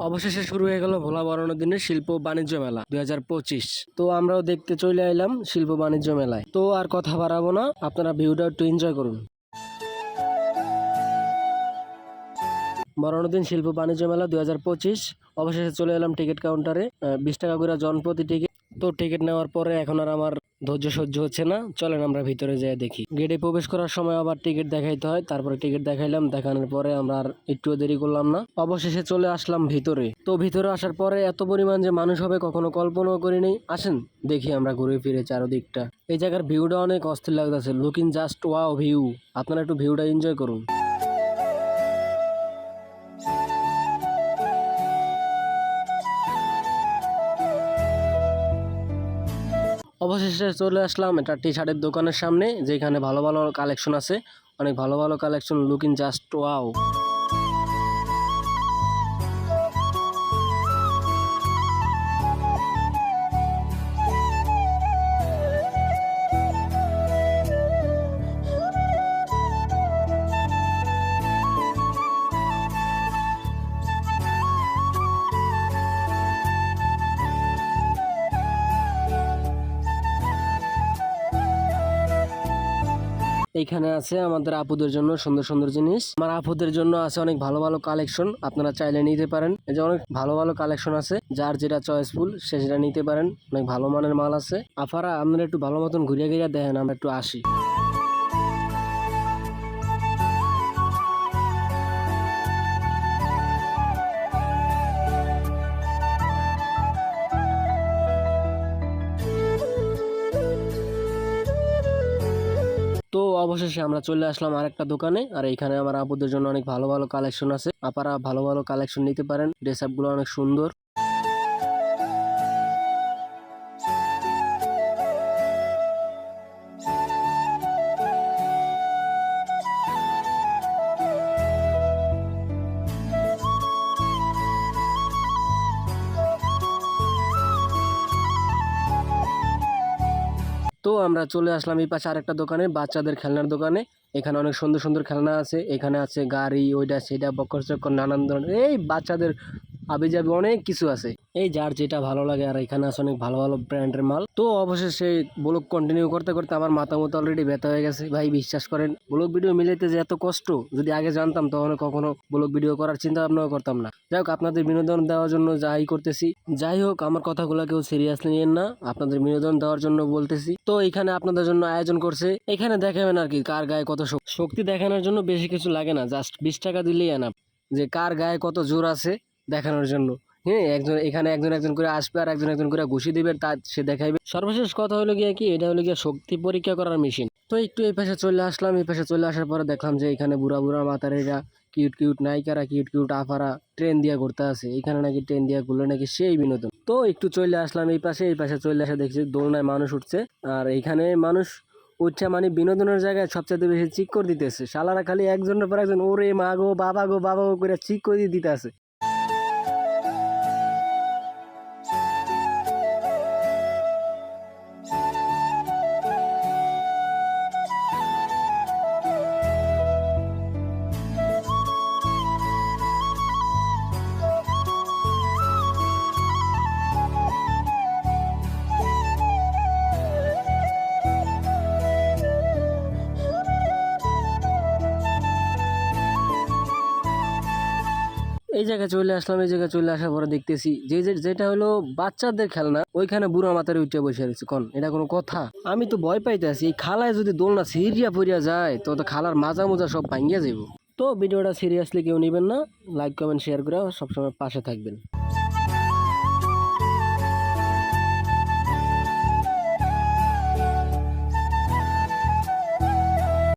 অবশেষে শুরু হয়ে গেল ভোলা বরণদিনের শিল্প বাণিজ্য মেলা 2025। তো আমরাও দেখতে চলে এলাম শিল্প বাণিজ্য মেলায়। তো আর কথা বাড়াবো না, আপনারা ভিউটা একটু এনজয় করুন। বরণদিন শিল্প বাণিজ্য মেলা 2025 অবশেষে চলে এলাম টিকিট কাউন্টারে। 20 টাকা করে জনপ্রতি টিকিট। তো টিকিট নেওয়ার পরে এখন আর আমার ধৈর্য সহ্য হচ্ছে না, চলেন আমরা ভিতরে যেয়ে দেখি। গেটে প্রবেশ করার সময় আবার টিকিট দেখাইতে হয়, তারপরে টিকিট দেখাইলাম। দেখানোর পরে আমরা আর একটুও দেরি করলাম না, অবশেষে চলে আসলাম ভিতরে। তো ভিতরে আসার পরে এত পরিমাণ যে মানুষ হবে কখনো কল্পনাও করিনি। আসেন দেখি আমরা ঘুরে ফিরে চারদিকটা। এই জায়গার ভিউটা অনেক অস্থির লাগতেছে, লুকিং জাস্ট ওয়াও ভিউ। আপনারা একটু ভিউটা এনজয় করুন। অবশেষে চলে আসলাম একটা টি শার্টের দোকানের সামনে, যেখানে ভালো ভালো কালেকশন আছে, অনেক ভালো ভালো কালেকশন, লুকিং জাস্ট ওয়াও। এইখানে আছে আমাদের আপুদের জন্য সুন্দর সুন্দর জিনিস। আমার আপুদের জন্য আছে অনেক ভালো ভালো কালেকশন, আপনারা চাইলে নিতে পারেন। এই যে অনেক ভালো ভালো কালেকশন আছে, যার যেটা চয়েসফুল সে সেটা নিতে পারেন। অনেক ভালো মানের মাল আছে। আপারা আপনারা একটু ভালো মতন ঘুরিয়ে ঘুরিয়ে দেখেন, আমরা একটু আসি। তো অবশেষে আমরা চলে আসলাম আরেকটা দোকানে, আর এখানে আমার আপুদের জন্য অনেক ভালো ভালো কালেকশন আছে। আপনারা ভালো ভালো কালেকশন নিতে পারেন, ড্রেস আপ গুলো অনেক সুন্দর। তো আমরা চলে আসলাম এই পাশে আরেকটা দোকানে, বাচ্চাদের খেলনার দোকানে। এখানে অনেক সুন্দর সুন্দর খেলনা আছে। এখানে আছে গাড়ি, ওইটা সেটা, বক্কর চক্কর, নানান ধরনের এই বাচ্চাদের আবিজাবি অনেক কিছু আছে, এই যার যেটা ভালো লাগে। আর এখানে আছে অনেক ভালো ভালো ব্র্যান্ডের মাল। তো অবশেষে ব্লগ কন্টিনিউ করতে করতে আমার মাথা মতো অলরেডি ব্যথা হয়ে গেছে। ভাই বিশ্বাস করেন, ব্লগ ভিডিও মিলাইতে যে এত কষ্ট, যদি আগে জানতাম তখন কখনো ব্লগ ভিডিও করার চিন্তা ভাবনাও করতাম না। যাই হোক, আপনাদের বিনোদন দেওয়ার জন্য যাই করতেছি। যাই হোক, আমার কথাগুলো কেউ সিরিয়াসলি নিয়েন না, আপনাদের বিনোদন দেওয়ার জন্য বলতেছি। তো এখানে আপনাদের জন্য আয়োজন করছে, এখানে দেখাবেন আর কি কার গায়ে কত শক্তি। দেখানোর জন্য বেশি কিছু লাগে না, জাস্ট 20 টাকা দিলেই এনাফ, যে কার গায়ে কত জোর আছে দেখানোর জন্য। হ্যাঁ, এখানে একজন একজন করে আসবে, আর একজন একজন করে ঘুষি দিবে, তা সে দেখাইবে। সর্বশেষ কথা হলো গিয়ে কি, এটা হলো গিয়ে শক্তি পরীক্ষা করার মেশিন। তো একটু এই পাশে চলে আসলাম। এই পাশে চলে আসার পরে দেখলাম যে এখানে বুড়া বুড়া মাতারিরা, কিউট কিউট নায়িকারা, কিউট কিউট আফারা ট্রেন দিয়া ঘুরতে আছে। এখানে নাকি ট্রেন দিয়া ঘুরলে নাকি সেই বিনোদন। তো একটু চলে আসলাম এই পাশে। এই পাশে চলে আসে দেখছি দোলনায় মানুষ উঠছে, আর এইখানে মানুষ উঠছে মানে বিনোদনের জায়গায় সবচেয়ে বেশি চিক করে দিতেছে। শালারা খালি একজনের পর একজন ওরে মা গো বাবা গো করে চিক করে দিতে আছে। এই জায়গায় চলে আসলাম। এই জায়গায় চলে আসার পরে দেখতেছি যেটা হলো বাচ্চাদের খেলনা, ওইখানে বুড়া মাথারে উঠে বসে রয়েছে। কোন এটা কোনো কথা? আমি তো ভয় পাইতেছি, এই খালায় যদি দোলনা সিরিয়া পড়িয়া যায় তো খালার মাজা মোজা সব ভাঙ্গিয়া যাইব। তো ভিডিওটা সিরিয়াসলি কেউ নেবেন না, লাইক কমেন্ট শেয়ার করে সবসময় পাশে থাকবেন।